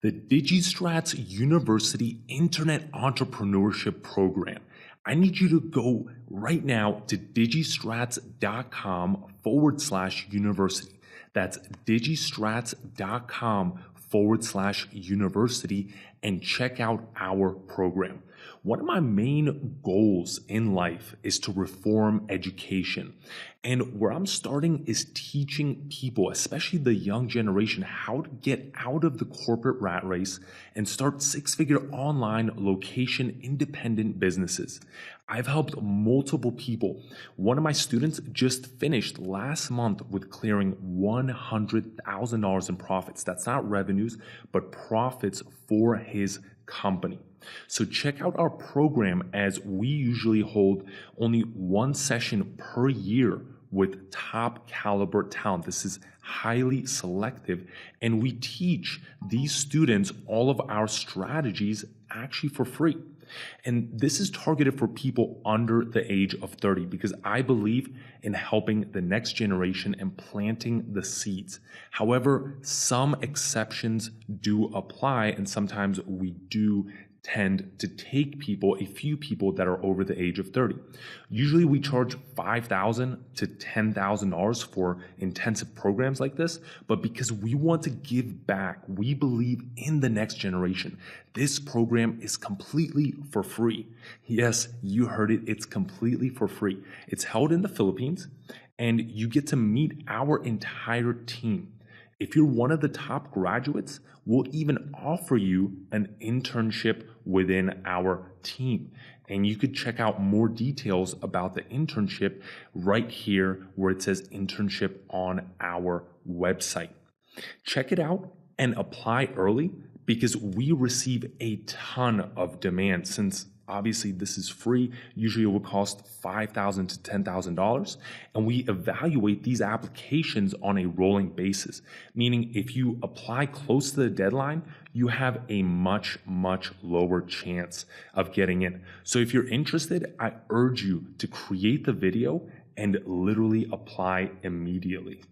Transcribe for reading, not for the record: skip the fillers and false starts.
The DigiStrats University Internet Entrepreneurship Program. I need you to go right now to digistrats.com/university. That's digistrats.com/university and check out our program. One of my main goals in life is to reform education. And where I'm starting is teaching people, especially the young generation, how to get out of the corporate rat race and start six-figure online location independent businesses. I've helped multiple people. One of my students just finished last month with clearing $100,000 in profits. That's not revenues, but profits for his company. So check out our program, as we usually hold only one session per year with top caliber talent. This is highly selective, and we teach these students all of our strategies actually for free. And this is targeted for people under the age of 30 because I believe in helping the next generation and planting the seeds. However, some exceptions do apply, and sometimes we do tend to take a few people that are over the age of 30. Usually we charge $5,000 to $10,000 for intensive programs like this, but because we want to give back, we believe in the next generation. This program is completely for free. Yes, you heard it, it's completely for free. It's held in the Philippines, and you get to meet our entire team. If you're one of the top graduates, we'll even offer you an internship within our team. And you could check out more details about the internship right here where it says internship on our website. Check it out and apply early because we receive a ton of demand. Since obviously this is free, usually it will cost $5,000 to $10,000, and we evaluate these applications on a rolling basis, meaning if you apply close to the deadline, you have a much lower chance of getting in. So if you're interested, I urge you to create the video and literally apply immediately.